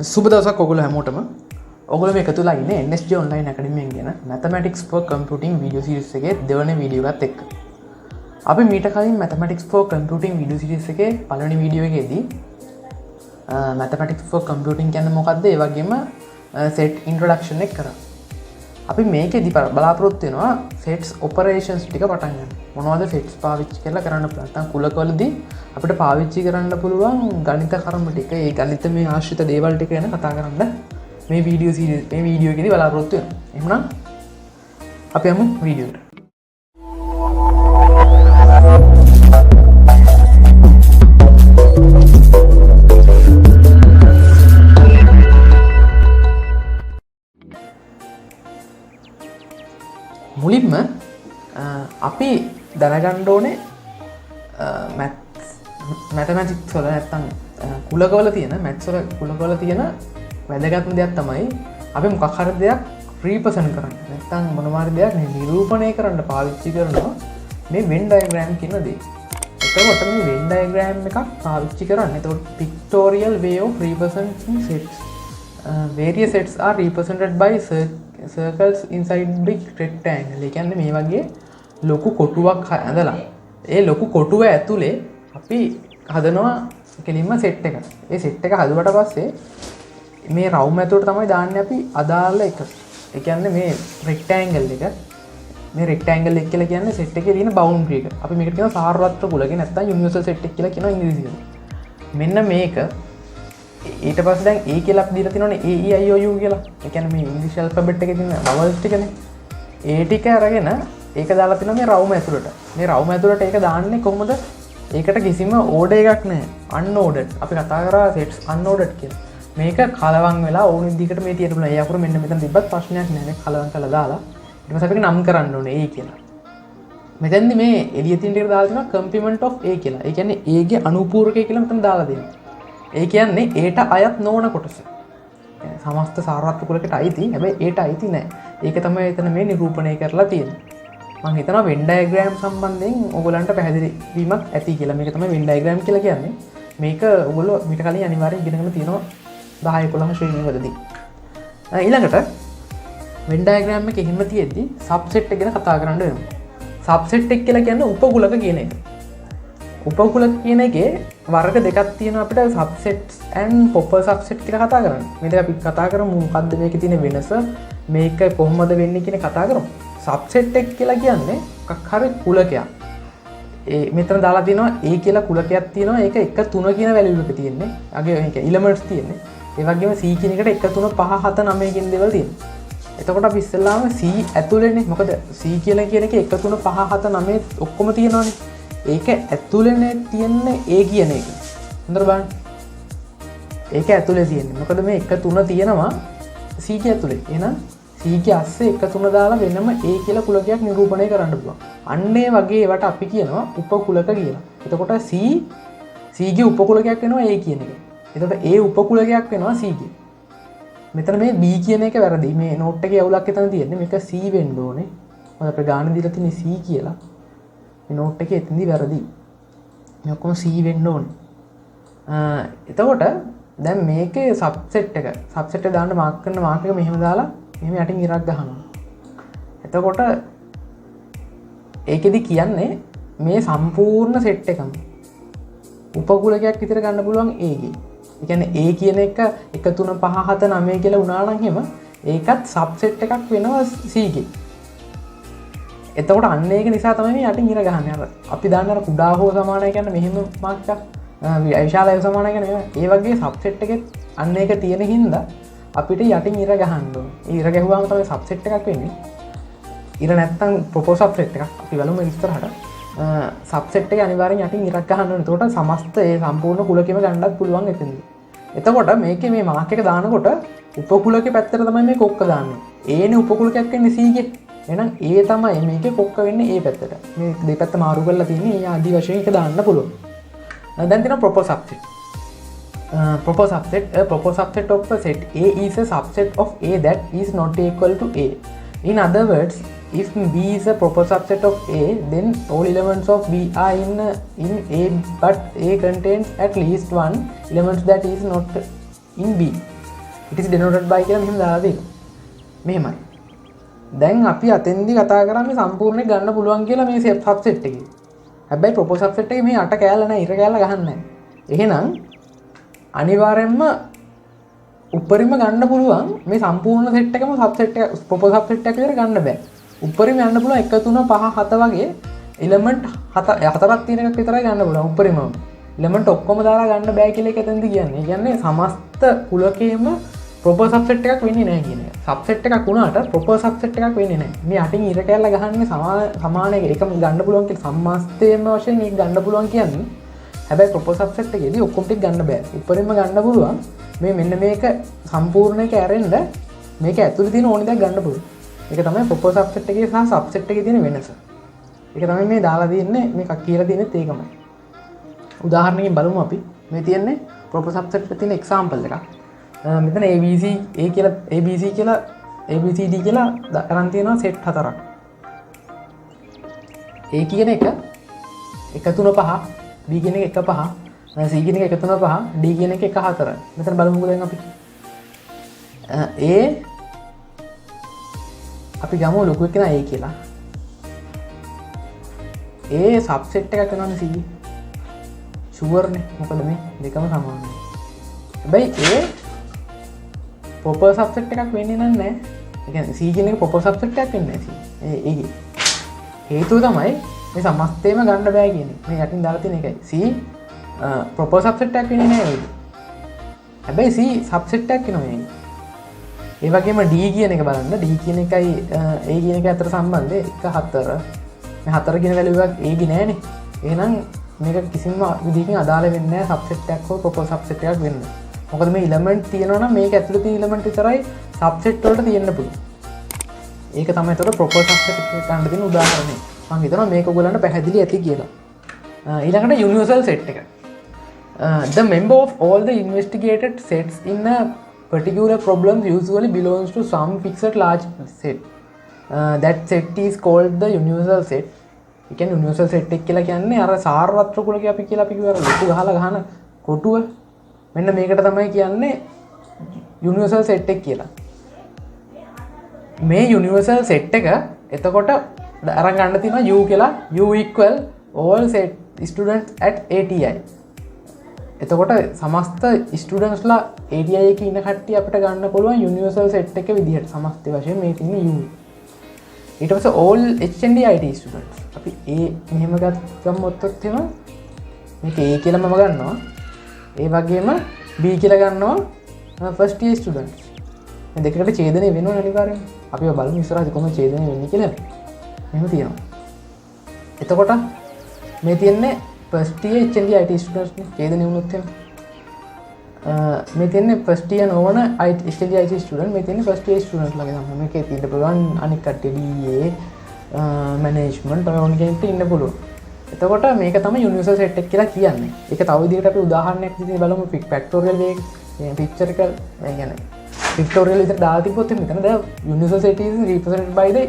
සුබ දවසක් ඔයගොල්ලෝ හැමෝටම. ඔයගොල්ලෝ මේ එකතු වෙලා ඉන්නේ NSG online academy එකෙන් ගැන mathematics for computing video series එකේ දෙවන වීඩියෝ එකත් එක්ක. අපි මීට කලින් mathematics for computing video series එකේ පළවෙනි වීඩියෝ එකේදී mathematics for computing කියන්නේ මොකක්ද ඒ වගේම set introduction එක කරා. අපි මේකෙදි බලාපොරොත්තු වෙනවා sets operations ටික පටන් ගන්න. මොනවද sets පාවිච්චි කරලා කරන්න පුළුවන්. නැත්නම් කුලකවලදී අපිට පාවිච්චි කරන්න පුළුවන් ගණිත කර්ම ටික, ඒ ගණිත මේ ආශ්‍රිත දේවල් ටික ගැන කතා කරන්න මේ වීඩියෝ සීරීස් මේ වීඩියෝ එකේදී බලාපොරොත්තු වෙනවා. එහෙනම් අපි යමු වීඩියෝ එකට. මුලින්ම අපි දැනගන්න ඕනේ මැතමැටික්ස් වල නැත්තම් කුලකවල තියෙන මැත්ස් වල කුලකවල තියෙන වැදගත්ම දෙයක් තමයි අපි මොකක් හරි දෙයක් රීප්‍රසන්ට් කරන්න. නැත්තම් මොනවා හරි දෙයක් නිරූපණය කරන්න පාවිච්චි කරනවා මේ Venn diagram කියන දේ. එතකොට මේ Venn diagram එකක් පාවිච්චි කරන්නේ. එතකොට pictorial way of representing sets. Various sets are represented by circles inside the rectangle. ඒ කියන්නේ මේ වගේ ලොකු කොටුවක් ඇඳලා ඒ ලොකු කොටුව ඇතුලේ අපි හදනවා කෙලින්ම සෙට් එකක්. ඒ සෙට් එක හදුවට පස්සේ මේ රවුම් ඇතුලට තමයි දාන්නේ අපි අදාළ එක. ඒ කියන්නේ මේ රෙක්ටැන්ගල් එක. මේ රෙක්ටැන්ගල් එක කියලා කියන්නේ සෙට් එකේ තියෙන බවුන්ඩරි එක. අපි මේකට කියනවා සාරවත්‍ර කුලක නැත්නම් යුනිවර්සල් සෙට් එක කියලා කියනවා ඉංග්‍රීසියෙන්. මෙන්න මේක ඊට පස්සේ දැන් A කියලා අපි දීලා තියෙනවනේ A E I O U කියලා. ඒ කියන්නේ මේ ඉංග්‍රීසි ඇල්ෆබෙට් එකේ තියෙන වවල්ස් ටිකනේ. ඒ ටික අරගෙන ඒක දාලා තියෙනවා මේ රවුම ඇතුළට. මේ රවුම ඇතුළට ඒක දාන්නේ කොහොමද? ඒකට කිසිම ඕඩර් එකක් නැහැ. unordered. අපි කතා කරා sets unordered කියලා. මේක කලවම් වෙලා ඕන විදිහකට මේ තියෙන්න පුළුවන්. ඒ අකුර මෙන්න මෙතන තිබ්බත් ප්‍රශ්නයක් නැහැ. මේක කලවම් කරලා දාලා ඊට පස්සේ අපි නම් කරන්න ඕනේ A කියලා. මෙතෙන්දි මේ එළිය තියෙන ටික දාලා තියෙනවා complement of A කියලා. ඒ කියන්නේ A ගේ අනුපූරකය කියලා මෙතන දාලා දෙනවා. ඒ කියන්නේ ඒට අයත් නොවන කොටස. සමස්ත සාරවත්‍ර කුලකට අයිති. හැබැයි ඒට අයිති නැහැ. ඒක තමයි එතන මේ නිරූපණය කරලා තියෙන්නේ. මම හිතනවා Venn diagram සම්බන්ධයෙන් ඔයගොල්ලන්ට පැහැදිලි වීමක් ඇති කියලා. මේක තමයි Venn diagram කියලා කියන්නේ. මේක ඔයගොල්ලෝ මීට කලින් අනිවාර්යෙන් ඉගෙනගෙන තියෙනවා 10 11 ශ්‍රේණිය වලදී. ඊළඟට Venn diagram එකේ හිම තියෙද්දි subset එක ගැන කතා කරන්න වෙනවා. subset එක කියලා කියන්නේ උපකුලක කියන එක. උපකුලක කියන එකේ වර්ග දෙකක් තියෙනවා අපිට subsets and proper subset කියලා කතා කරන්න. මේ දෙක අපි කතා කරමු මොකද්ද මේකේ තියෙන වෙනස, මේක කොහොමද වෙන්නේ කියන කතා කරමු. subset එක කියලා කියන්නේ මොකක් හරි කුලකයක්. ඒ මෙතන දාලා තියෙනවා A කියලා කුලකයක් තියෙනවා. ඒක 1 3 කියන වැලියු එක තියෙන්නේ. අගේ මේක elements තියෙන්නේ. ඒ වගේම C කියන එකට 1 3 5 7 9 කියන දේවල් තියෙනවා. එතකොට අපි ඉස්සෙල්ලාම C ඇතුළේනේ. මොකද C කියලා කියන එකේ 1 3 5 7 9 ඔක්කොම තියෙනවානේ. ඒක ඇතුළේනේ තියෙන්නේ A කියන එක. හොඳට බලන්න. ඒක ඇතුළේ තියෙන්නේ. මොකද මේ 1 3 තියෙනවා C කිය ඇතුළේ. එහෙනම් C කිය ASCII 1 3 දාලා වෙනම A කියලා කුලකයක් නිරූපණය කරන්න පුළුවන්. අන්න ඒ වගේ ඒවට අපි කියනවා උපකුලක කියලා. එතකොට C ගේ උපකුලකයක් වෙනවා A කියන එක. එතකොට A උපකුලකයක් වෙනවා C ගේ. මෙතන මේ B කියන එක වැරදි. මේ නෝට් එකේ අවුලක් එතන තියෙන්නේ. මේක C වෙන්න ඕනේ. මොකද අපේ ගාන දීලා තියෙන්නේ C කියලා. මේ නෝට් එකේ එතනදී වැරදි. මේ ඔක්කොම C වෙන්න ඕනේ. එතකොට දැන් මේකේ සබ්සෙට් එක දාන්න මාක් කරන මාක් එක මෙහෙම දාලා මෙහෙම යටින් ඉරක් ගහනවා. එතකොට ඒකෙදි කියන්නේ මේ සම්පූර්ණ සෙට් එකම උපකුලකයක් විතර ගන්න පුළුවන් A ගේ. ඒ කියන්නේ A කියන එක 1 3 5 7 9 කියලා වුණා නම් එහෙම ඒකත් සබ්සෙට් එකක් වෙනවා C ගේ. එතකොට අන්න ඒක නිසා තමයි මේ යටින් ඉර ගහන්නේ. අර අපි දාන්න අර කුඩා හෝ සමානයි කියන්නේ මෙහෙම මාක් එකක්. විශාලය සමානයි කියන්නේ ඒ වගේ සබ්සෙට් එකෙත් අන්න ඒක තියෙන හින්දා අපිට යටින් ඉර ගහන්න ඕනේ. ඒ ඉර ගැහුවාම තමයි සබ්සෙට් එකක් වෙන්නේ. ඉර නැත්තම් ප්‍රොපර් සබ්සෙට් එකක්. අපි බලමු ඉස්සරහට. සබ්සෙට් එකේ අනිවාර්යෙන් යටින් ඉරක් ගහන්න ඕනේ. එතකොට සමස්ත ඒ සම්පූර්ණ කුලකෙම ගන්නත් පුළුවන් එතනදී. එතකොට මේකේ මේ මාක් එක දානකොට උපකුලකේ පැත්තට තමයි මේ කොක්ක දාන්නේ. ඒනේ උපකුලකයක් වෙන්නේ C ගේ. එහෙනම් A තමයි මේකේ කොක්ක වෙන්නේ A පැත්තට. මේ දෙපැත්ත මාරු කරලා තියෙන්නේ. ඒ ආදි වශයෙන් එක දාන්න පුළුවන්. දැන් තියෙනවා proper subset. Proper subset. A proper subset of a set A is a subset of A that is not equal to A. In other words, if B is a proper subset of A, then all elements of B are in A, but A contains at least one element that is not in B. it is denoted by කියලා මෙහෙම දාලා තියෙනවා. මෙහෙමයි. දැන් අපි අතෙන්දි කතා කරන්නේ සම්පූර්ණයෙන් ගන්න පුළුවන් කියලා මේ සබ්සෙට් එකේ. හැබැයි ප්‍රොපෝස් සබ්සෙට් එකේ මේ අට කෑල්ල නැහැ, ඉර කෑල්ල ගහන්නේ නැහැ. එහෙනම් අනිවාර්යෙන්ම උඩරිම ගන්න පුළුවන් මේ සම්පූර්ණ සෙට් එකම සබ්සෙට් එක ප්‍රොපෝස් සබ්සෙට් එකක් විතර ගන්න බෑ. උඩරිම යන්න පුළුවන් 1 3 5 7 වගේ එලිමන්ට් හතරක් තියෙන එකක් විතරයි ගන්න පුළුවන් උඩරිමම. එලිමන්ට් ඔක්කොම දාලා ගන්න බෑ කියලා එක එතනදි කියන්නේ. ඒ කියන්නේ සමස්ත කුලකේම ප්‍රොපෝස් සබ්සෙට් එකක් වෙන්නේ නැහැ කියන එක. සබ්සෙට් එකක් වුණාට ප්‍රොපෝස් සබ්සෙට් එකක් වෙන්නේ නැහැ. මේ අටින් ඉර කැල්ල ගහන්නේ සමාන එක එකම ගන්න පුළුවන් කියලා සම්මාස්තේම වශයෙන් ඒක ගන්න පුළුවන් කියන්නේ. හැබැයි ප්‍රොපෝස් සබ්සෙට් එකේදී ඔක්කොම ටික ගන්න බෑ. උඩරිම ගන්න පුළුවන්. මේ මෙන්න මේක සම්පූර්ණ එක ඇරෙන්න මේක ඇතුළේ තියෙන ඕන දෙයක් ගන්න පුළුවන්. ඒක තමයි ප්‍රොපෝස් සබ්සෙට් එකේ සහ සබ්සෙට් එකේ තියෙන වෙනස. ඒක තමයි මේ දාලා තියෙන්නේ මේක කියලා තියෙනෙත් ඒකමයි. උදාහරණයකින් බලමු අපි. මේ තියෙන්නේ ප්‍රොපෝස් සබ්සෙට් එකේ තියෙන එක්සැම්පල් එකක්. මෙතන ABC A කියලා ABC කියලා ABCD කියලා අරන් තියෙනවා සෙට් හතරක්. A කියන එක 1 3 5, B කියන එක 1 5, C කියන එක 1 3 5, D කියන එක 1 4. මෙතන බලමුකෝ දැන් අපි. අපි ගමු ලොකු එක නා A කියලා. A සබ්සෙට් එකක් වෙනවනේ C. ෂුවර් නේ. මොකද මේ දෙකම සමානයි. හැබැයි A ප්‍රොපර් සබ්සෙට් එකක් වෙන්නේ නැහැ. ඒ කියන්නේ C කියන එක ප්‍රොපර් සබ්සෙට් එකක් වෙන්නේ නැහැ. ඒකේ හේතුව තමයි මේ සමස්තේම ගන්න බෑ කියන්නේ. මේ යටින් දාලා තියෙන එකයි. C ප්‍රොපර් සබ්සෙට් එකක් වෙන්නේ නැහැ ඒක. හැබැයි C සබ්සෙට් එකක් වෙනවා මේක. ඒ වගේම D කියන එක බලන්න. D කියන එකයි A කියන එක අතර සම්බන්ධය 1 4. මේ 4 කියන වැලියු එකක් A ගේ නෑනේ. එහෙනම් මේක කිසිම විදිහකින් අදාළ වෙන්නේ නැහැ සබ්සෙට් එකක් හෝ ප්‍රොපර් සබ්සෙට් එකක් වෙන්න. මොකද මේ එලිමන්ට් තියෙනවා නම් මේක ඇතුළේ තියෙන එලිමන්ට් විතරයි සබ්සෙට් වලට තියෙන්න පුළුවන්. ඒක තමයි ඒතකොට ප්‍රොපර් සබ්සෙට් එක ගන්න දෙන උදාහරණය. මම හිතනවා මේක ඔයගොල්ලන්ට පැහැදිලි ඇති කියලා. ඊළඟට යුනිවර්සල් සෙට් එක. The member of all the investigated sets in a particular problem usually belongs to some fixed large set. That set is called the universal set. ඒ කියන්නේ යුනිවර්සල් සෙට් එක කියලා කියන්නේ අර සාරවත්‍ර කුලක අපි කියලා අපි කියවර ලොකු ගහලා ගහන කොටුව. මෙන්න මේකට තමයි කියන්නේ යුනිවර්සල් සෙට් එක කියලා. මේ යුනිවර්සල් සෙට් එක එතකොට අරන් ගන්න තියෙනවා U කියලා. U equal all set students at ATI. එතකොට සමස්ත ස්ටුඩන්ට්ස්ලා ATI එකේ ඉන්න කට්ටිය අපිට ගන්න පුළුවන් යුනිවර්සල් සෙට් එක විදිහට සමස්ත වශයෙන් මේ තියෙන U. ඊට පස්සේ all HND IT students. අපි A මෙහෙම ගත්තොත් එහෙම මේක A කියලා මම ගන්නවා. ඒ වගේම B කියලා ගන්නවා first year students. මේ දෙකකට ඡේදනය වෙනවනේ අනිවාර්යයෙන්. අපි බලමු ඉස්සරහදී කොහොමද ඡේදනය වෙන්නේ කියලා. මෙහෙම තියෙනවා. එතකොට මේ තියෙන්නේ first year HND IT students නේ ඡේදනය වුණොත් එහෙම. මේ තියෙන්නේ first year නොවන HND IT student. මේ තියෙන්නේ first year student ලාගේ තමයි. මේකේ තියෙන්න පුළුවන් අනික් කට්ටිය DA management ඔය කෙනෙක්ට ඉන්න පුළුවන්. එතකොට මේක තමයි යුනිවර්සල් සෙට් එක කියලා කියන්නේ. ඒක තව විදිහකට අපි උදාහරණයක් විදිහට බලමු ෆැක්ටෝරියල් වේ මේ පික්චර් එක මේ කියන්නේ ෆැක්ටෝරියල් විතර දාලා තිබ්බොත් මෙතන දැන් universal set is represented by the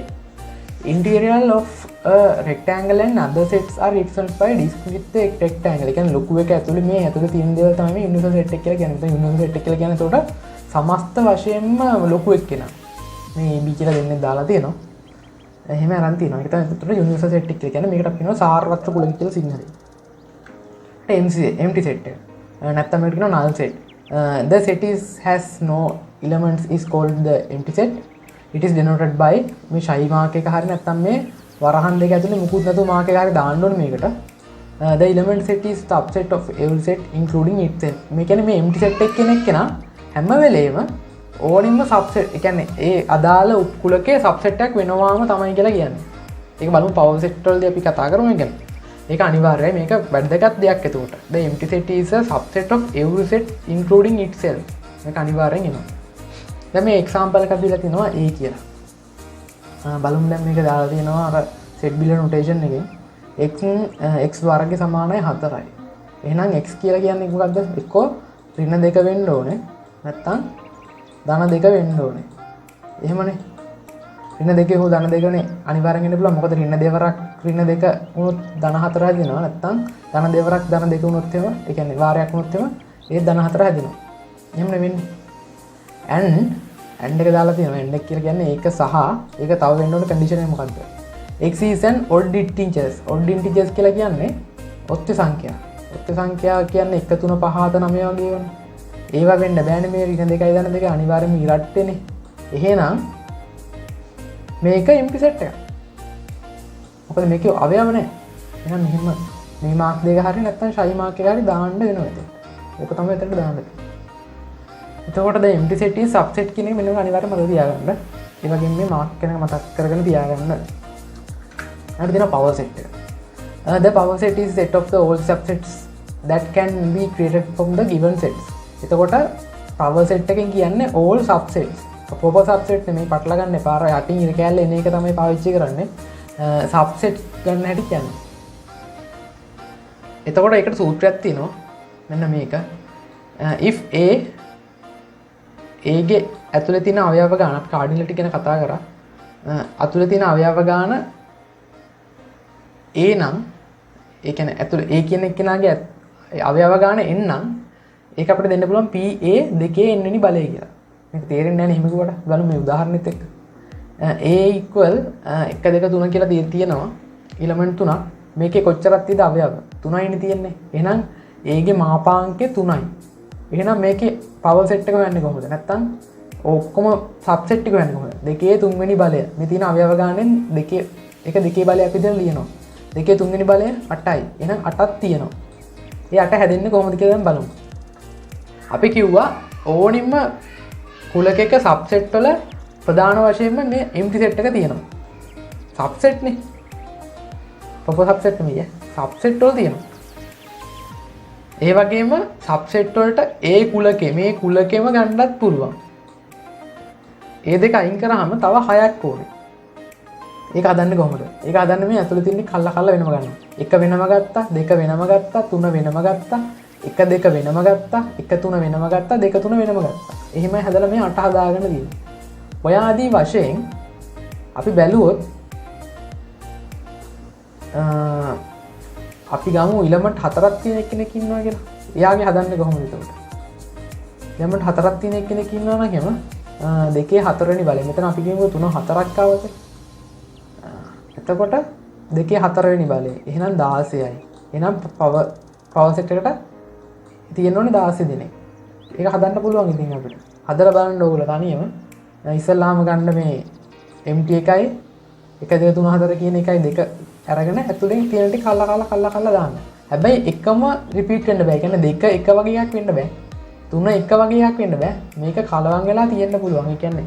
interior of a rectangle and other sets are represented by discrete rectangle. ඒ කියන්නේ ලොකු එක ඇතුලේ මේ ඇතුලේ තියෙන දේවල් තමයි මේ යුනිවර්සල් සෙට් එක කියලා කියන්නේ. දැන් යුනිවර්සල් සෙට් එක කියලා කියන්නේ එතකොට සමස්ත වශයෙන්ම ලොකු එක කෙනා. මේ B කියලා දෙන්නේ දාලා තියෙනවා. එහෙම අරන් තියෙනවා. ඒක තමයි එතකොට යුනිවර්සල් සෙට් එක කියලා කියන්නේ. මේකට අපි කියනවා සාරවත්‍ර කුලක කියලා සිංහලෙන්. empty set එක. නැත්නම් මේකට කියනවා null set. The set has no elements is called the empty set. It is denoted by මේ shy mark එක හරිය නැත්නම් මේ වරහන් දෙක ඇතුලේ මුකුත් නැතුව mark එක හරිය දාන්න ඕනේ මේකට. The element set is the subset of every set including itself. මේ කියන්නේ මේ empty set එක කෙනෙක් කෙනා හැම වෙලේම ඕනින්ම සබ්සෙට් ඒ කියන්නේ ඒ අදාළ උත්කුලකේ සබ්සෙට් එකක් වෙනවාම තමයි කියලා කියන්නේ. ඒක බලමු පවර් සෙට් වලදී අපි කතා කරමු ඒක ගැන. ඒක අනිවාර්යයි මේක වැදගත් දෙයක් එතකොට. The empty set is a subset of every set including itself. මේක අනිවාර්යෙන් එනවා. දැන් මේ එක්සැම්පල් එකක් දීලා තිනවා A කියලා. බලමු දැන් මේක දාලා තියෙනවා අර set builder notation එකෙන් x වර්ගය සමානයි 4යි. එහෙනම් x කියලා කියන්නේ මොකක්ද? එක්කෝ ඍණ 2 වෙන්න ඕනේ. නැත්තම් ධන 2 වෙන්න ඕනේ. එහෙමනේ. ඍණ 2 හෝ ධන 2නේ අනිවාර්යෙන් වෙන්න පුළුවන්. මොකද ඍණ 2 වරක් ඍණ 2 වුණොත් ධන 4 හැදෙනවා. නැත්තම් ධන 2 වරක් ධන 2 වුණොත් එහෙම ඒ කියන්නේ වාරයක් වුණොත් එහෙම ඒ ධන 4 හැදෙනවා. එහෙම නෙවෙන්නේ. and එක දාලා තියෙනවා. and එක කියලා කියන්නේ ඒක සහ ඒක තව වෙන්න ඕන කන්ඩිෂන් එක මොකද්ද? x is an odd integers. odd integers කියලා කියන්නේ ඔත්තු සංඛ්‍යා. ඔත්තු සංඛ්‍යා කියන්නේ 1 3 5 7 9 වගේ වනේ. ඒවා වෙන්න බෑනේ මේ ඍණ 2යි ධන 2 අනිවාර්යයෙන්ම ඉරට්ටේනේ. එහෙනම් මේක empty set එකක්. මොකද මේකේ අවයව නැහැ. එහෙනම් මෙහෙම මේ මාක් දෙක හරි නැත්නම් ෂයි මාක් එක හරි දාන්න වෙනවා එතන. ඒක තමයි එතනට දාන්න. එතකොට දැන් empty set is subset කියන එක මෙන්න අනිවාර්යයෙන්ම මතක තියාගන්න. ඒ වගේම මේ මාක් එක මතක් කරගෙන තියාගන්න. ඊට දෙන power set එක. The power set is set of the all subsets that can be created from the given sets. එතකොට power set එකෙන් කියන්නේ all subsets. proper subset නෙමෙයි පටල ගන්න එපා. අර යටින් ඉර කැල්ල එන එක තමයි පාවිච්චි කරන්නේ. subset ගන්න හැටි කියන්නේ. එතකොට ඒකට සූත්‍රයක් තියෙනවා. මෙන්න මේක. if a ගේ ඇතුළේ තියෙන අවයව ගාන අපි කාඩිනලිටි ගැන කතා කරා. ඇතුළේ තියෙන අවයව ගාන a නම් ඒ කියන්නේ ඇතුළේ a කියන එක්කෙනාගේ අවයව ගාන n නම් ඒක අපිට දෙන්න පුළුවන් PA 2 n වෙනි බලය කියලා. මේක තේරෙන්නේ නැහැ නේ එහෙම කිව්වට. බලමු මේ උදාහරණෙත් එක්ක. A equal 1 2 3 කියලා තියෙනවා. එලිමන්ට් 3ක්. මේකේ කොච්චරක් තියෙද අවයව? 3යිනේ තියෙන්නේ. එහෙනම් A ගේ මාපාංකය 3යි. එහෙනම් මේකේ පවර් සෙට් එක වෙන්නේ කොහොමද? නැත්තම් ඔක්කොම සබ්සෙට් ටික වෙන්නේ කොහොමද? 2 3 වෙනි බලය. මේ තියෙන අවයව ගානෙන් 2 එක 2 බලයක් විතර ලියනවා. 2 3 වෙනි බලය 8යි. එහෙනම් 8ක් තියෙනවා. ඒ 8 හැදෙන්නේ කොහොමද කියලා දැන් බලමු. අපි කිව්වා ඕනින්ම කුලකයක සබ්සෙට් වල ප්‍රධාන වශයෙන්ම මේ empty set එක තියෙනවා. සබ්සෙට් නේ. ප්‍රොපර් සබ්සෙට් නෙමෙයි. සබ්සෙට් වල තියෙනවා. ඒ වගේම සබ්සෙට් වලට ඒ කුලකේ මේ කුලකෙම ගන්නත් පුළුවන්. ඒ දෙක අයින් කරාම තව 6ක් ඕනේ. ඒක හදන්නේ කොහොමද? ඒක හදන්නේ මේ ඇතුලේ තියෙන කල්ලා වෙනම ගන්නවා. 1 වෙනම ගත්තා, 2 වෙනම ගත්තා, 3 වෙනම ගත්තා, 1 2 වෙනම ගත්තා, 1 3 වෙනම ගත්තා, 2 3 වෙනම ගත්තා. එහෙමයි හදලා මේ 8 හදාගෙන තියෙන්නේ. ඔය ආදී වශයෙන් අපි බැලුවොත් අපි ගමු ඉලමන්ට් 4ක් තියෙන කෙනෙක් ඉන්නවා කියලා. එයාගේ හදන්නේ කොහොමද එතකොට? ඉලමන්ට් 4ක් තියෙන කෙනෙක් ඉන්නවා නම් එහෙම 2 4 වෙනි බලය. මෙතන අපි කියමු 3 4ක් ආවද? එතකොට 2 4 වෙනි බලය. එහෙනම් 16යි. එහෙනම් පවර් සෙට් එකට තියෙන්න ඕනේ 16 දෙනෙක්. ඒක හදන්න පුළුවන් ඉතින් අපිට. හදලා බලන්න ඕගොල්ලෝ තනියම. ඉස්සල්ලාම ගන්න මේ MT එකයි 1 2 3 4 කියන එකයි දෙක අරගෙන ඇතුලෙන් තියෙන ටික කල්ලා දාන්න. හැබැයි එකම රිපීට් වෙන්න බෑ. කියන්නේ දෙක එක වගේක් වෙන්න බෑ. තුන එක වගේක් වෙන්න බෑ. මේක කලවම් වෙලා තියෙන්න පුළුවන්. ඒ කියන්නේ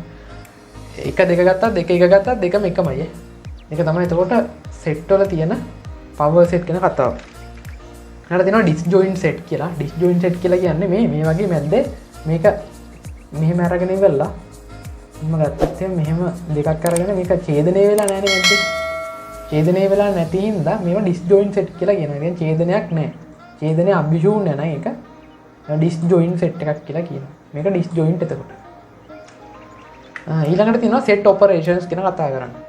1 2 ගත්තා 2 1 ගත්තා දෙකම එකමයි. ඒක තමයි එතකොට සෙට් වල තියෙන පවර් සෙට් කියන කතාව. ඊට තියෙනවා ඩිස්ජොයින්ට් සෙට් කියලා. ඩිස්ජොයින්ට් සෙට් කියලා කියන්නේ මේ වගේ මැද්දේ මේක මෙහෙම අරගෙන ඉවරලා මම ගත්තත් මෙහෙම දෙකක් අරගෙන මේක ඡේදනය වෙලා නැහැ නේ මැද්දේ. ඡේදනය වෙලා නැති හින්දා මේවා ඩිස්ජොයින්ට් සෙට් කියලා කියනවා. කියන්නේ ඡේදනයක් නැහැ. ඡේදනය අභිශූන්‍ය නැහැ ඒක. ඩිස්ජොයින්ට් සෙට් එකක් කියලා කියනවා. මේක ඩිස්ජොයින්ට් එතකොට. ඊළඟට තියෙනවා set operations කියන කතා කරන්නේ.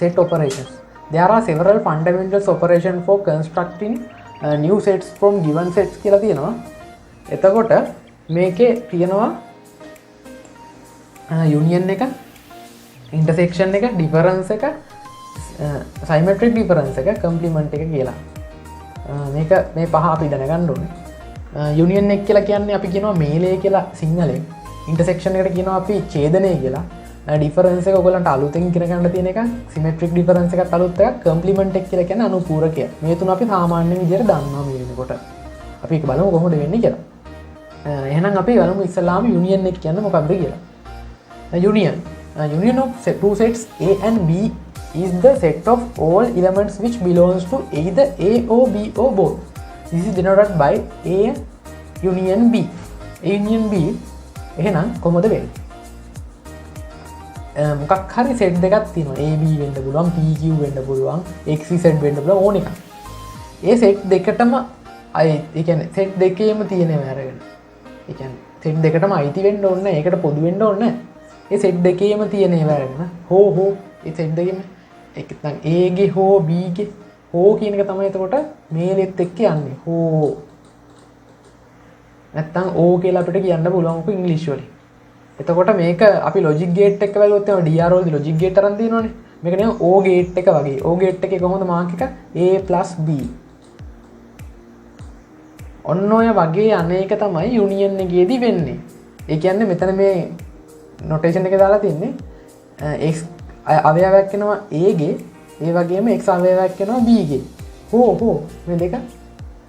set operations. There are several fundamental operations for constructing new sets from given sets කියලා තියෙනවා. එතකොට මේකේ තියෙනවා union එක, intersection එක, difference එක, symmetric difference එක, complement එක කියලා. මේක මේ පහ අපි දැනගන්න ඕනේ. union එක කියලා කියන්නේ අපි කියනවා මේලේ කියලා සිංහලෙන්. intersection එකට කියනවා අපි ඡේදනය කියලා. ඩිෆරන්ස් එක ඔයගලන්ට අලුතෙන් ඉගෙන ගන්න තියෙන එක සිමෙට්‍රික් ඩිෆරන්ස් එකත් අලුත් එකක් කම්ප්ලිමන්ට් එක කියලා කියන්නේ අනුපූරකය. මේ තුන අපි සාමාන්‍ය විදිහට දන්නවා මේ වෙනකොට. අපි ඒක බලමු කොහොමද වෙන්නේ කියලා. එහෙනම් අපි බලමු ඉස්සලාම යුනියන් එක කියන්නේ මොකක්ද කියලා. Union of two sets A and B is the set of all elements which belongs to either A or B or both. This is denoted by A union B. A union B එහෙනම් කොහොමද වෙන්නේ? මොකක් හරි set දෙකක් තියෙනවා. AB වෙන්න පුළුවන්, PQ වෙන්න පුළුවන්, XZ වෙන්න පුළුවන් ඕන එකක්. ඒ සෙට් දෙකටම ඒ කියන්නේ සෙට් දෙකේම තියෙනවා අරගෙන. ඒ කියන්නේ සෙට් දෙකටම අයිති වෙන්න ඕනේ නැහැ. ඒකට පොදු වෙන්න ඕනේ නැහැ. ඒ සෙට් දෙකේම තියෙනවා අරගෙන. හෝ ඒ සෙට් දෙකේම ඒක නැත්නම් A ගේ හෝ B ගේ හෝ කියන එක තමයි එතකොට මේලෙත් එක්ක යන්නේ. හෝ නැත්නම් O කියලා අපිට කියන්න පුළුවන් ඉංග්‍රීසි වලින්. එතකොට මේක අපි ලොජික් ගේට් එක බැලුවොත් එහෙනම් DR වලදී ලොජික් ගේට් අරන් තියෙනවනේ. මේක නේ O ගේට් එක වගේ. O ගේට් එකේ කොහොමද මාක් එක A+B. ඔන්න ඔය වගේ අනේක තමයි යුනියන් එකේදී වෙන්නේ. ඒ කියන්නේ මෙතන මේ නොටේෂන් එකේ දාලා තින්නේ x අවයවයක් වෙනවා A ගේ, ඒ වගේම x අවයවයක් වෙනවා B ගේ. හෝ මේ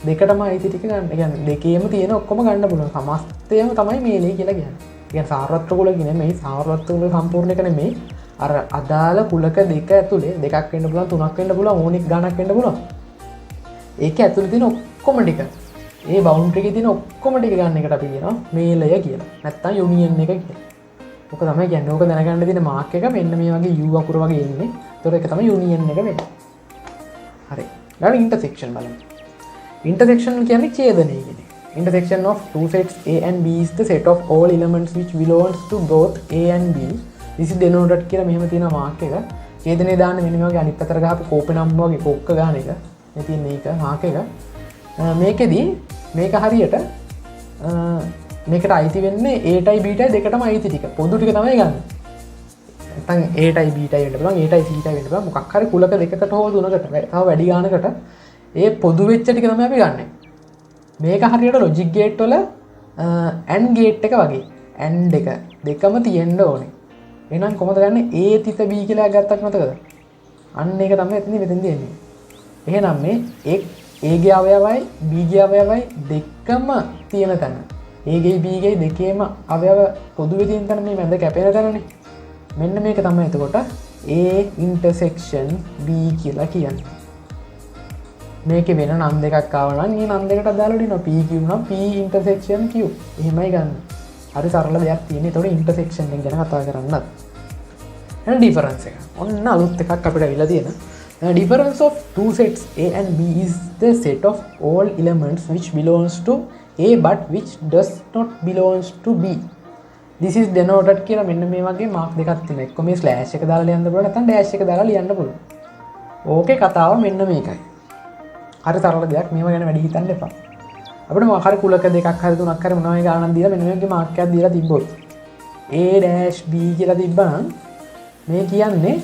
දෙකටම අයිති ටික ගන්න. ඒ කියන්නේ දෙකේම තියෙන ඔක්කොම ගන්න පුළුවන්. සමස්තයම තමයි මේලේ කියලා කියන්නේ. ඒ කියන්නේ සාරවත්‍ර කුලක නෙමෙයි, සාරවත්‍ර කුල සම්පූර්ණ එක නෙමෙයි. අර අදාළ කුලක දෙක ඇතුලේ දෙකක් වෙන්න පුළුවන්, තුනක් වෙන්න පුළුවන්, ඕනෙක ගණක් වෙන්න පුළුවන්. ඒක ඇතුලේ තියෙන ඔක්කොම ටික, ඒ බවුන්ඩරි එකේ තියෙන ඔක්කොම ටික ගන්න එකට අපි කියනවා මේලය කියලා. නැත්තම් යුනියන් එක කියලා. ඔක තමයි කියන්නේ. ඕක දැනගන්න තියෙන මාක් එක මෙන්න මේ වගේ U අකුර වගේ එන්නේ. ඒතකොට ඒක තමයි යුනියන් එක වෙන්නේ. හරි. ඊළඟ ඉන්ටර්සෙක්ෂන් බලමු. Intersection කියන්නේ ඡේදනය කියන්නේ. Intersection of two sets A and B is the set of all elements which belongs to both A and B. This is denoted කියලා මෙහෙම තියෙන මාක් එක. ඡේදනය දාන්න මෙන්න මේ වගේ අනිත් පැත්තට ගහපු කෝපේ නම් වගේ කොක්ක ගන්න එක. මේ තියෙන මේක මාක් එක. මේකෙදි මේක හරියට මේකට අයිති වෙන්නේ A ටයි B ටයි දෙකටම අයිති ටික. පොදු ටික තමයි ගන්න. නැත්නම් A ටයි B ටයි වෙන්න පුළුවන්, A ටයි C ටයි වෙන්න පුළුවන්. මොකක් හරි කුලක දෙකකට හෝ තුනකට තව වැඩි ගානකට ඒ පොදු වෙච්ච ටික තමයි අපි ගන්න. මේක හරියට ලොජික් ගේට් වල AND ගේට් එක වගේ. AND එක දෙකම තියෙන්න ඕනේ. එහෙනම් කොහොමද ගන්න A තිත B කියලා ගත්තක් මතකද? අන්න ඒක තමයි මෙතෙන්දී එන්නේ. එහෙනම් මේ A ගේ අවයවයි B ගේ අවයවයි දෙකම තියෙන තැන. A ගේ B ගේ දෙකේම අවයව පොදුවේ තියෙන තැන මේ මැද කැපෙන තැනනේ. මෙන්න මේක තමයි එතකොට A intersection B කියලා කියන්නේ. මේක වෙන නම් දෙකක් ආව නම් මේ නම් දෙකට දාලා දිනවා P Q නම් P intersection Q. එහෙමයි ගන්න. හරි සරල දෙයක් තියෙන. ඒතකොට intersection එක ගැන කතා කරන්නත්. එහෙනම් difference එක. ඔන්න අලුත් එකක් අපිට අවිලා තියෙන. Difference of two sets A and B is the set of all elements which belongs to A but which does not belongs to B. This is denoted කියලා මෙන්න මේ වගේ මාක් දෙකක් තියෙනවා. එක්ක මේ ස්ලෑෂ් එක දාලා ලියන්න පුළුවන් නැත්නම් ඩෑෂ් එක දාලා ලියන්න පුළුවන්. ඕකේ කතාව මෙන්න මේකයි. හරි සරල දෙයක්. මේව ගැන වැඩි හිතන්න එපා. අපිට මොකක් හරි කුලක දෙකක් හරි තුනක් හරි මොනවා වගේ ගානක් දීලා මෙන්න මේ වගේ මාක් එකක් දීලා තිබ්බොත් A-B කියලා තිබ්බනම් මේ කියන්නේ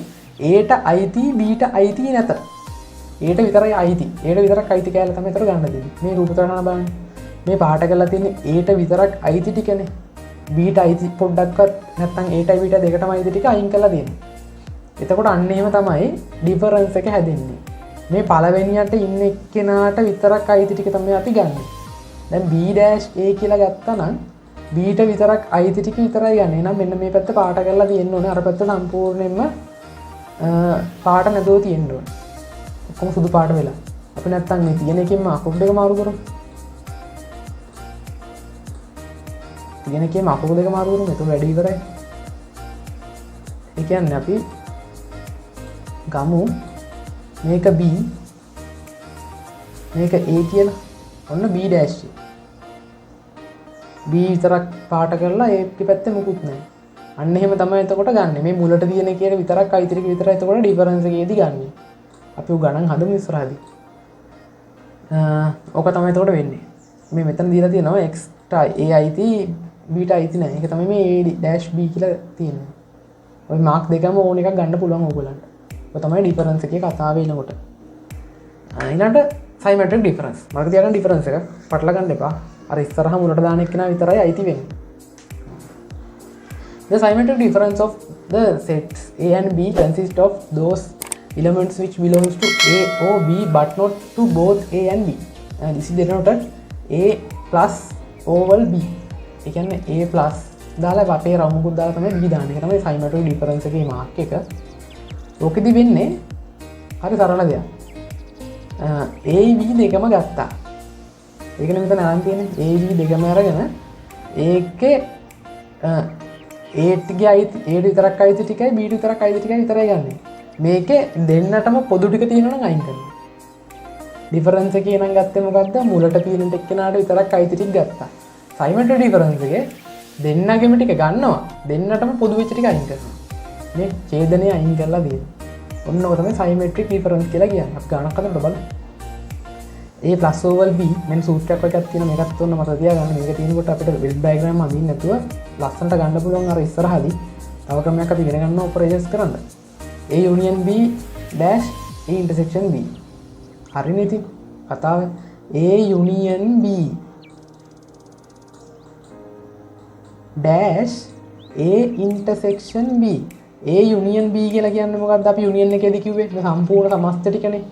A ට අයිති B ට අයිති නැත. A ට විතරයි අයිති. A ට විතරක් අයිති කියලා තමයි ඒතර ගන්න දෙන්නේ. මේ රූප තරණ බලන්න. මේ පාට කරලා තියෙන්නේ A ට විතරක් අයිති ටිකනේ. B ට අයිති පොඩ්ඩක්වත් නැත්නම් A ටයි B ට දෙකටම අයිති ටික අයින් කරලා දෙන්නේ. එතකොට අන්න එහෙම තමයි ඩිෆරන්ස් එක හැදෙන්නේ. මේ පළවෙනියට ඉන්න එක්කෙනාට විතරක් අයිති ටික තමයි අපි ගන්න. දැන් B-A කියලා ගත්තා නම් B ට විතරක් අයිති ටික විතරයි ගන්න. එහෙනම් මෙන්න මේ පැත්ත පාට කරලා තියෙන්න ඕනේ. අර පැත්ත සම්පූර්ණයෙන්ම පාට නැතුව තියෙන්න ඕනේ. ඔක්කොම සුදු පාට වෙලා. අපි නැත්තම් මේ තියෙන එකෙන්ම අකුරු දෙක මාරු කරමු. තියෙන එකෙන්ම අකුරු දෙක මාරු කරමු. ඒක වැඩි ඉවරයි. ඒ කියන්නේ අපි ගමු මේක B මේක A කියලා. ඔන්න B dash. B විතරක් පාට කරලා A පැත්තේ මුකුත් නැහැ. අන්න එහෙම තමයි එතකොට ගන්න. මේ මුලට තියෙන කීයට විතරක් අයිති ටික විතරයි එතකොට ඩිෆරන්ස් එකේදී ගන්න. අපි උ ගණන් හදමු ඉස්සරහදී. ඕක තමයි එතකොට වෙන්නේ. මේ මෙතන දීලා තියෙනවා x ට A අයිති B ට අයිති නැහැ. ඒක තමයි මේ A dash B කියලා තියෙන්නේ. ඔය මාක් දෙකම ඕන එකක් ගන්න පුළුවන් ඕගොල්ලන්ට. ඔය තමයි ඩිෆරන්ස් එකේ කතාව වෙනකොට. ඊළඟට සයිමෙට්‍රික් ඩිෆරන්ස්. මතක තියාගන්න ඩිෆරන්ස් එක පටල ගන්න එපා. අර ඉස්සරහ මුලට දාන එක්කෙනා විතරයි අයිති වෙන්නේ. The symmetric difference of the sets A and B consists of those elements which belongs to A or B but not to both A and B. And this is denoted A plus oval B. ඒ කියන්නේ A plus දාලා අපේ රවුමුකුත් දාලා තමයි B දාන්නේ. ඒක තමයි symmetric difference එකේ mark එක. ඕකෙදි වෙන්නේ හරි සරල දෙයක්. A B දෙකම ගත්තා. ඒකනේ මෙතන අරන් තියෙන්නේ. A B දෙකම අරගෙන ඒකේ A ටිකයි අයිති A විතරක් අයිති ටිකයි B විතරක් අයිති ටිකයි විතරයි ගන්නෙ. මේකේ දෙන්නටම පොදු ටික තියෙනවා නම් අයින් කරනවා. ඩිෆරන්ස් එකේ නම් ගත්තේ මොකද්ද? මුලට තියෙන එක්කෙනාට විතරක් අයිති ටික ගත්තා. සයිමෙට්‍රික් ඩිෆරන්ස් එකේ දෙන්නගෙම ටික ගන්නවා. දෙන්නටම පොදු වෙච්ච ටික අයින් කරනවා. මේ ඡේදනය අයින් කරලා දෙනවා. ඔන්න ඔක තමයි සයිමෙට්‍රික් ඩිෆරන්ස් කියලා කියන්නේ. අපි ගණන් කරලා බලමු. A plus oval B මෙන්න සූත්‍රයක් වගේක් තියෙනවා. මේකත් ඔන්න මතක තියාගන්න. මේක තියෙනකොට අපිට වෙල් ඩයග්‍රෑම් අඳින්න නැතුව ලස්සනට ගන්න පුළුවන් අර ඉස්සරහදී තව ක්‍රමයක් අපි ඉගෙන ගන්න ඔපරේෂන්ස් කරන්න. A union B dash A intersection B. හරිනේ ඉතින් කතාව. A union B dash A intersection B. A union B කියලා කියන්නේ මොකක්ද? අපි union එකේදී කිව්වේ මේ සම්පූර්ණ සමස්ත ටිකනේ.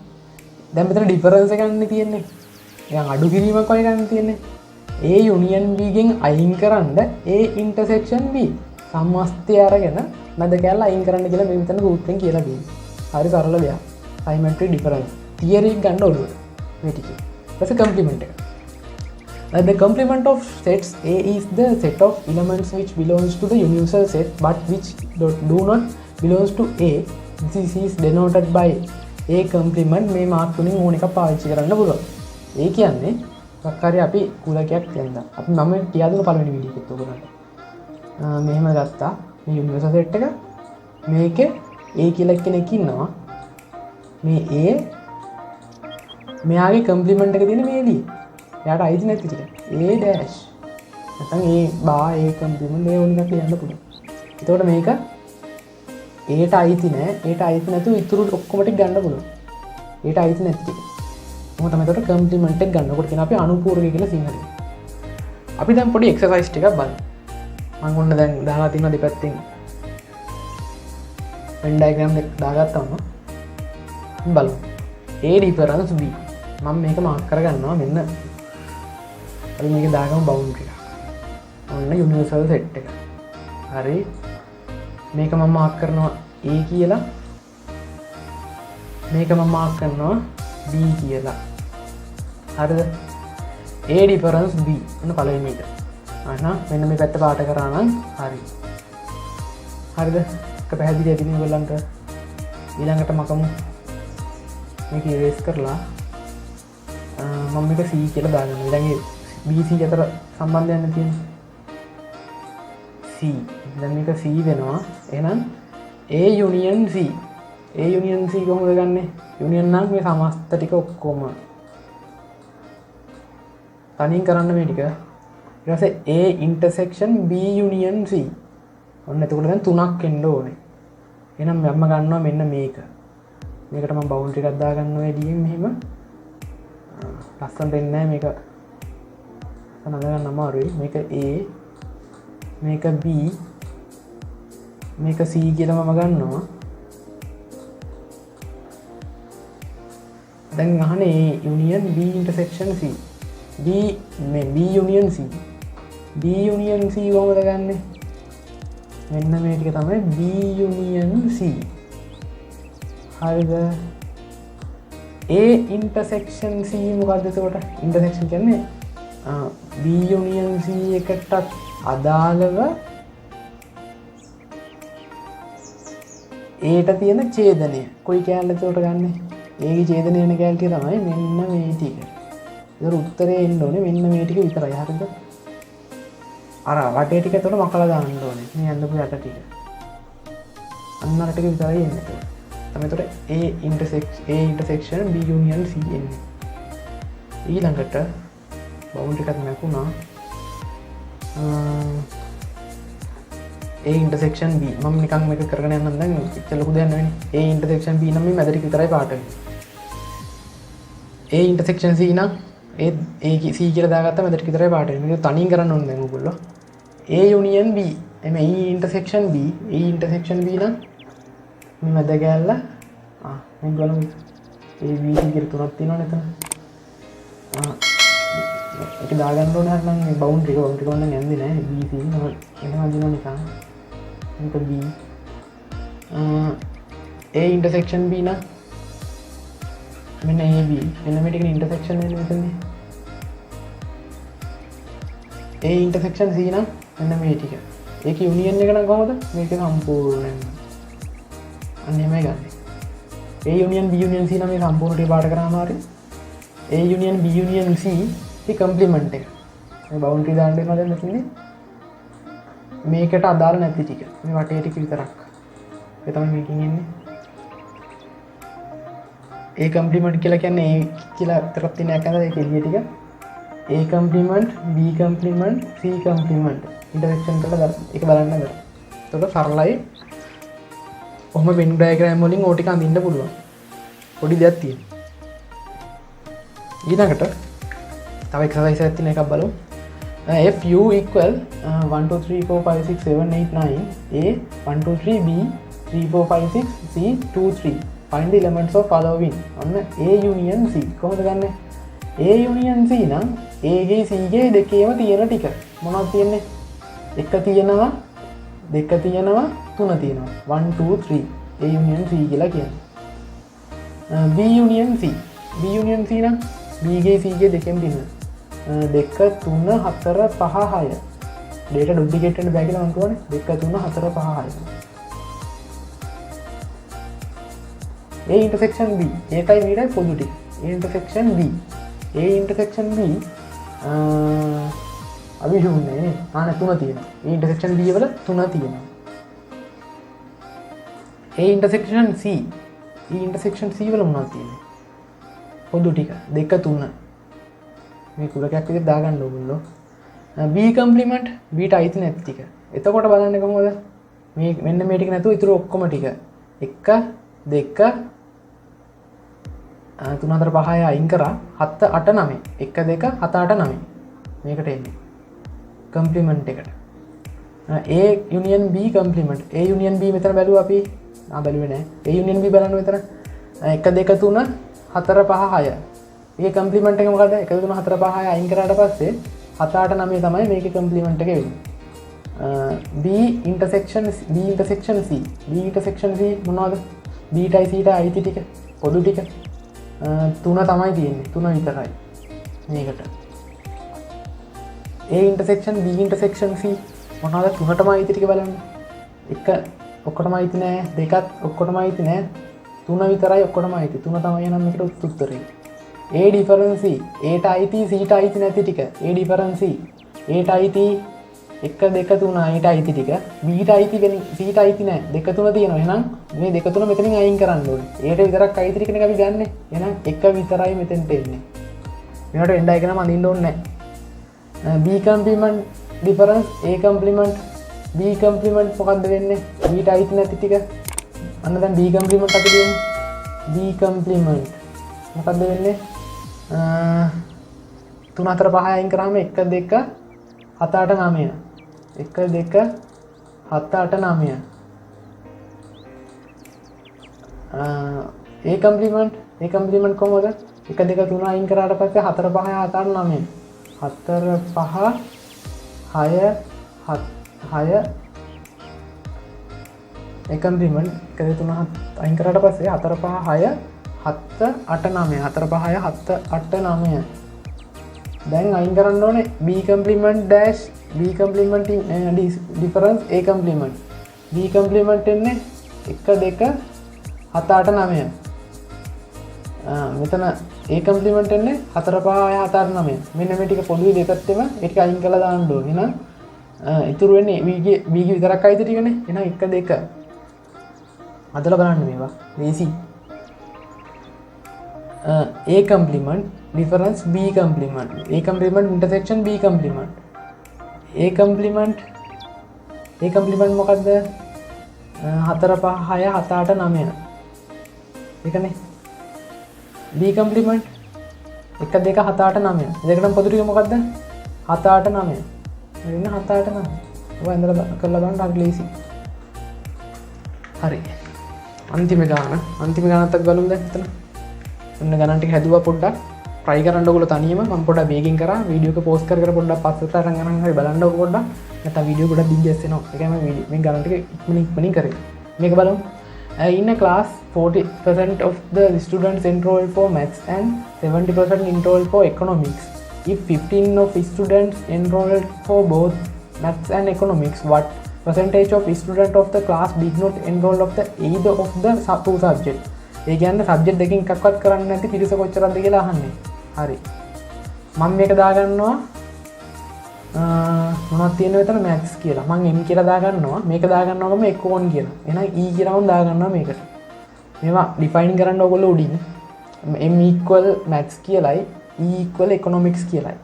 දැන් මෙතන ඩිෆරන්ස් එකක් ගන්න තියෙන්නේ. නිකන් අඩු කිරීමක් වගේ ගන්න තියෙන්නේ. A union B ගෙන් අයින් කරන්න A intersection B සමස්තය අරගෙන මැද කැල්ල අයින් කරන්න කියලා මේ මෙතන සූත්‍රයෙන් කියලා තියෙනවා. හරි සරල දෙයක්. symmetry difference theory එක ගන්න ඕනේ මේ ටිකේ. ඊට complement එක. The complement of sets A is the set of elements which belongs to the universal set but which do not belongs to A. This is denoted by A complement. මේ Mark තුنين ඕන එකක් පාවිච්චි කරන්න පුළුවන්. ඒ කියන්නේ මොකක් හරි අපි කුලකයක් කියනවා. අපි මම කියා දුන්න පළවෙනි වීඩියෝ එකත් ඔයගොල්ලන්ට. මෙහෙම ගත්තා මේ යුනිවර්සල් සෙට් එක. මේකේ A කියලා කෙනෙක් ඉන්නවා. මේ A මෙයාගේ කම්ප්ලිමන්ට් එක තියෙන මේ D. එයාට අයිති නැති ටික. A dash. නැත්නම් A bar A කම්ප්ලිමන්ට් මේ ඕන එකක් ලියන්න පුළුවන්. එතකොට මේක Aට අයිති නෑ. Aට අයිති නැතුව ඉතුරු ඔක්කොම ටික ගන්න පුළුවන්. Aට අයිති නැති ටික. මොකද තමයි එතකොට කම්ප්ලිමන්ට් එක ගන්නකොට කියන අපි අනුපූරක කියලා සිංහලෙන්. අපි දැන් පොඩි එක්සර්සයිස් ටිකක් බලමු. මම ඔන්න දැන් දාලා තියෙනවා දෙපැත්තෙන් වෙන් ඩයග්‍රෑම් එක දාගත්තම බලමු. A difference B. මම මේක මාක් කරගන්නවා මෙන්න. අපි මේක දාගමු බවුන්ඩරි එක. ඔන්න යුනිවර්සල් සෙට් එක. හරි. මේක මම මාක් කරනවා A කියලා. මේක මම මාක් කරනවා B කියලා. හරිද? A difference B. ඔන්න පළවෙනි එක. මෙන්න මේ පැත්ත පාට කරා නම් හරි. හරිද? එක පැහැදිලි ඇතිනේ ඔයගොල්ලන්ට. ඊළඟට මකමු මේක erase කරලා මම මේක C කියලා දාගන්නවා. ඊළඟේ BC අතර සම්බන්ධයක් තියෙනවා. C. දැන් මේක C වෙනවා. එහෙනම් A union C. A union C කොහොමද ගන්නෙ? union නම් මේ සමස්ත ටික ඔක්කොම තනින් කරන්න මේ ටික. ඊට පස්සේ A intersection B union C. ඔන්න එතකොට දැන් තුනක් එන්න ඕනේ. එහෙනම් මම ගන්නවා මෙන්න මේක. මේකට මම බවුන්ඩරි එකක් දා ගන්නවා එළියෙන් මෙහෙම. ලස්සන දෙන්නේ නැහැ මේක. නඳ ගන්න අමාරුයි. මේක A මේක B මේක C කියලා මම ගන්නවා. දැන් අහන්නේ A union B intersection C. B union C. B union C කොහොමද ගන්නෙ? මෙන්න මේ ටික තමයි B union C. හරිද? A intersection C මොකද්ද එතකොට? intersection කියන්නේ B union C එකට අදාළව Aට තියෙන ඡේදනය. කොයි කැලේ එතකොට ගන්නෙ? A ගේ ඡේදනය වෙන කැලේ තමයි මෙන්න මේ ටික. ඒක උත්තරේ එන්න ඕනේ මෙන්න මේ ටික විතරයි. හරිද? අර වටේ ටික එතකොට මකලා දාන්න ඕනේ. මේ යන්නපු යට ටික. අන්න අර ටික විතරයි එන්නේ. තමයි එතකොට A intersection B union C එන්නේ. ඊළඟට බවුන්ඩරි එකක් නැකුණා. A intersection B. මම නිකන් මේක කරගෙන යන්නම් දැන් ඉච්ච ලොකු දෙයක් නෙවෙයි. A intersection B නම් මේ මැද ටික විතරයි පාට වෙන්නේ. A intersection C නම් A C කියලා දාගත්තා මැද ටික විතරයි පාට වෙන්නේ. මේක තනියෙන් කරන්න ඕනේ දැන් ඔයගොල්ලෝ. A union B. එමේ E intersection B. E intersection B නම් මේ මැද ගැල්ල මේ බලමු. A B C කියලා තුනක් තියෙනවනේ එතන. ඒක දාගන්න ඕනේ නම් මේ බවුන්ඩරි එක ඕනනම් යන්නේ නැහැ. B C එහෙම හඳුනන නිකන්. මේක B. A intersection B නම් මෙන්න A B. මෙන්න මේ ටිකේ intersection වෙන්නේ මෙතනදී. A intersection C නම් මෙන්න මේ ටික. ඒක යුනියන් එක නම් කොහොමද? මේක සම්පූර්ණයෙන්ම. අන්න එහෙමයි ගන්න. A union B union C නම් මේ සම්පූර්ණ ටික පාට කරාම හරි. A union B union C ති කම්ප්ලිමන්ට් එක. මේ බවුන්ඩරි දාන්න වෙනවා දැන් මෙතනදී. මේකට අදාළ නැති ටික. මේ වටේ ටික විතරක්. ඒ තමයි මේකෙන් එන්නේ. A කම්ප්ලිමන්ට් කියලා කියන්නේ A කියලා විතරක් තියෙන එකද ඒක එළිය ටික. A කම්ප්ලිමන්ට් B කම්ප්ලිමන්ට් C කම්ප්ලිමන්ට් ඉන්ටර්සෙක්ෂන් එකට එක බලන්න කර. එතකොට සරලයි. ඔහොම වෙන් ඩයග්‍රෑම් වලින් ඕ ටික අඳින්න පුළුවන්. පොඩි දෙයක් තියෙනවා. ඊළඟට තව එක්සර්සයිස් එකක් තියෙන එකක් බලමු. If u equal 1 2 3 4 5 6 7 8 9 a 1 2 3 b 3 4 5 6 c 2 3 find the elements of following ඔන්න a union c කොහොමද ගන්නෙ a union c නම් a ගේ c ගේ දෙකේම තියෙන ටික මොනවද තියෙන්නේ එක තියෙනවා දෙක තියෙනවා තුන තියෙනවා 1 2 3 a union c කියලා කියන්නේ b union c b union c නම් b ගේ c ගේ දෙකෙන් තියෙනවා දෙක තුන හතර පහ හය ඩේට ඩුප්ලිකේට් වෙන්න බෑ කියලා මම කියවනේ දෙක තුන හතර පහ හය A intersection B ඒකයි මේකයි පොදු ටික A intersection B A intersection B අවිෂුන්නේ නේ ආන තුන තියෙනවා A intersection B වල තුන තියෙනවා A intersection C E intersection C වල මොනවද තියෙන්නේ පොදු ටික දෙක තුන මේ කුලකයක් විදිහට දාගන්න ඕගොල්ලෝ B complement B ට අයිති නැති ටික. එතකොට බලන්න කොහොමද? මේ මෙන්න මේ ටික නැතුව ඊටු ඔක්කොම ටික 1 2 3 4 5 6 අයින් කරා 7 8 9 1 2 7 8 9 මේකට එන්නේ. complement එකට. A union B complement A union B මෙතන බැලුවා අපි. බැලුවේ නෑ. A union B බලන්න මෙතන 1 2 3 4 5 6 ඒ කම්ප්ලිමන්ට් එක මොකද 1 2 3 4 5 6 අයින් කරාට පස්සේ 7 8 9 තමයි මේකේ කම්ප්ලිමන්ට් එක වෙන්නේ B intersection C B intersection C මොනවද B ටයි C ටයි අයිති ටික පොදු ටික තුන තමයි තියෙන්නේ තුන විතරයි මේකට A intersection B intersection C මොනවද තුනටම අයිති ටික බලන්න එක ඔක්කොටම අයිති නෑ දෙකත් ඔක්කොටම අයිති නෑ තුන විතරයි ඔක්කොටම අයිති තුන තමයි නම් මේකට උත්තරේ A difference C A ට අයිති C ට අයිති නැති ටික A difference C A ට අයිති 1 2 3 A ට අයිති ටික B ට අයිති C ට අයිති නැහැ දෙක තුන තියෙනවා එහෙනම් මේ දෙක තුන මෙතනින් අයින් කරන්න ඕනේ A ට විතරක් අයිති ටික නේ අපි ගන්නෙ එහෙනම් එක විතරයි මෙතෙන්ට එන්නේ මේකට වෙන් ඩයග්‍රෑම් අඳින්න ඕනේ නැහැ B complement difference A complement B complement මොකද්ද වෙන්නේ B ට අයිති නැති ටික අන්න දැන් B complement අපි දෙමු B complement මොකද්ද වෙන්නේ 3 4 5 අයින් කරාම 1 2 7 8 9 1 2 7 8 9 A complement කොහොමද 1 2 3 අයින් කරාට පස්සේ 4 5 7 8 9 4 5 6 6 A complement 1 2 3 අයින් කරාට පස්සේ 4 5 6 7 8 9 4 5 7 8 9 දැන් අයින් කරන්න ඕනේ B complement dash B complement difference A complement B complement එන්නේ 1 2 7 8 9 මෙතන A complement එන්නේ 4 5 7 8 9 මෙන්න මේ ටික පොදුයි දෙකත්තෙම ඒ ටික අයින් කරලා දාන්න ඕනේ එහෙනම් ඉතුරු වෙන්නේ B ගේ විතරක් අයිති ටිකනේ එහෙනම් 1 2 අදලා බලන්න මේවා easy A complement difference B complement A complement intersection B complement A complement මොකද්ද 4 5 6 7 8 9 ඒකනේ B complement 1 2 7 8 9 දෙකටම පොදු ටික මොකද්ද 7 8 9 මෙන්න 7 8 9 ඔය ඉඳලා කරලා බලන්න හරි ලේසි හරි අන්තිම ගානත් බලමු දැන් එතන ඔන්න ගණන් ටික හැදුවා පොඩ්ඩක් try කරන්න ඕගොල්ලෝ තනියම මම පොඩ්ඩක් වේගින් කරා වීඩියෝ එක පෝස්ට් කර පොඩ්ඩක් පස්සට අරන් ගණන් හරි බලන්න ඕක පොඩ්ඩක් නැත්නම් වීඩියෝ ගොඩක් දිග්ගැස් වෙනවා ඒකයි මම මේ ගණන් ටික ඉක්මනින් කරේ මේක බලමු in a class 40% of the students enrolled for maths and 70% enrolled for economics if 15 of students enrolled for both maths and economics what percentage of students of the class did not enroll of the either of the two subjects ඒ කියන්නේ subject දෙකකින් එකක්වත් කරන්නේ නැති පිරිස කොච්චරද කියලා අහන්නේ. හරි. මම මේක දාගන්නවා මොනවද තියෙන්නේ මෙතන maths කියලා. මම m කියලා දාගන්නවා. මේක දාගන්නවම econ කියලා. එහෙනම් e කියලා මම දාගන්නවා මේකට. මේවා ඩිෆයින් කරන්න ඕගොල්ලෝ උඩින් m equal maths කියලායි e equal economics කියලායි.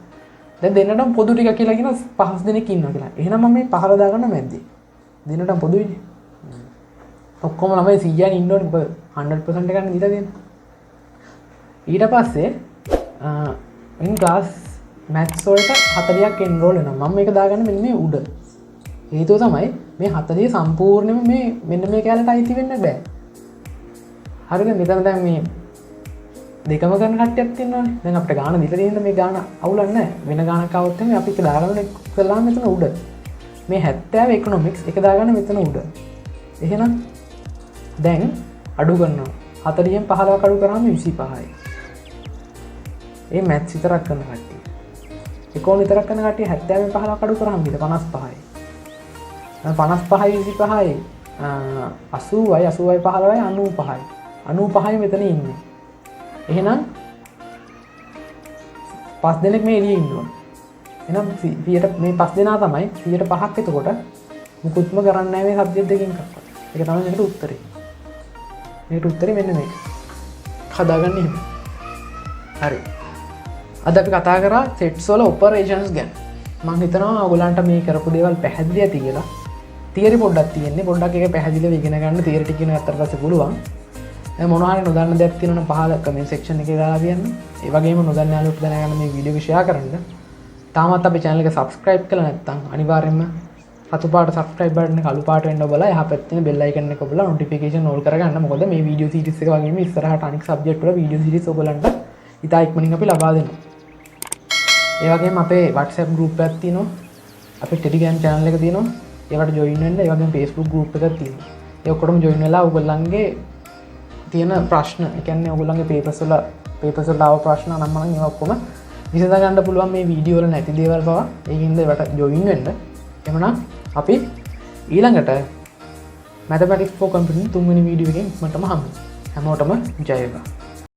දැන් දෙන්නටම පොදු ටික කියලා කියන 5 දෙනෙක් ඉන්නවා කියලා. එහෙනම් මම මේ 15 දාගන්න මැද්දේ. දෙන්නටම පොදුයිනේ. ඔක්කොම ළමයි 100න් ඉන්න ඕනේ. මොකද 100% ගන්න දීලා දෙන්නේ. ඊට පස්සේ ඉන් ක්ලාස් මැත්ස් වලට 40ක් එන්රෝල් වෙනවා. මම මේක දාගන්න මෙන්න මේ උඩ. හේතුව තමයි මේ 40 සම්පූර්ණයෙන්ම මේ මෙන්න මේ කැලට අයිති වෙන්න බෑ. හරිද? මෙතන දැන් මේ දෙකම ගන්න කට්ටියක් තියෙනවානේ. දැන් අපිට ගාන දීලා තියෙන මේ ගාන අවුලක් නැහැ. වෙන ගානක් આવොත් එමේ අපි ඒක දාගන්න කළා මෙතන උඩ. මේ 70 ඉකොනොමික්ස් එක දාගන්න මෙතන උඩ. එහෙනම් දැන් අඩු කරනවා. 40න් 15ක් අඩු කරාම 25යි. ඒ මැත්ස් විතරක් කරන කට්ටිය. ඉකොන් විතරක් කරන කට්ටිය 70න් 15ක් අඩු කරාම ඊට 55යි. 55යි 25යි 80යි 80යි 15යි 95යි. 95යි මෙතන ඉන්නේ. එහෙනම් 5 දෙනෙක් මේ එළියේ ඉන්න ඕන. එහෙනම් 100ට මේ 5 දෙනා තමයි 105ක් එතකොට මුකුත්ම කරන්නේ නැහැ මේ සබ්ජෙක්ට් දෙකකින් කක්වත්. ඒක තමයි මේකට උත්තරේ. මේකට උත්තරේ මෙන්න මේක. හදාගන්න එහෙම. හරි. අද අපි කතා කරා සෙට්ස් වල ඔපරේෂන්ස් ගැන. මම හිතනවා ඔයගොල්ලන්ට මේ කරපු දේවල් පැහැදිලි ඇති කියලා. තියරි පොඩ්ඩක් තියෙන්නේ. පොඩ්ඩක් ඒක පැහැදිලිව ඉගෙන ගන්න තියරි ටික ඉගෙන ගත්තට පස්සේ පුළුවන්. මොනවා හරි නොදන්න දෙයක් තියෙනවනම් පහල කමෙන්ට් සෙක්ෂන් එකේ දාලා තියන්න. ඒ වගේම නොදන්න යාළුවොත් දැනගන්න මේ වීඩියෝ එක ෂෙයා කරන්න. තාමත් අපේ channel එක subscribe කරලා නැත්නම් අනිවාර්යයෙන්ම රතු පාට subscribe button එක අලු පාට වෙන්න ඔබලා එහා පැත්තේ තියෙන bell icon එක ඔබලා notification all කරගන්න. මොකද මේ වීඩියෝ series එක වගේම ඉස්සරහට අනිත් subject වල වීඩියෝ series ඔයගලන්ට ඉතා ඉක්මනින් අපි ලබා දෙනවා. ඒ වගේම අපේ WhatsApp group එකක් තියෙනවා. අපේ Telegram channel එක තියෙනවා. ඒවට join වෙන්න. ඒ වගේම Facebook group එකක් තියෙනවා. ඒ ඔක්කොටම join වෙලා ඔයගොල්ලන්ගේ තියෙන ප්‍රශ්න, ඒ කියන්නේ ඔයගොල්ලන්ගේ papers වල ආව ප්‍රශ්න නම් මම ඒවා ඔක්කොම විසඳ ගන්න පුළුවන් මේ වීඩියෝ වල නැති දේවල් පවා. ඒකින්ද ඒවට join වෙන්න. එhmenan අපි ඊළඟට mathematics for computing 3 වෙනි වීඩියෝ එකෙන් මටම හම්බෙමු. හැමෝටම ජය වේවා.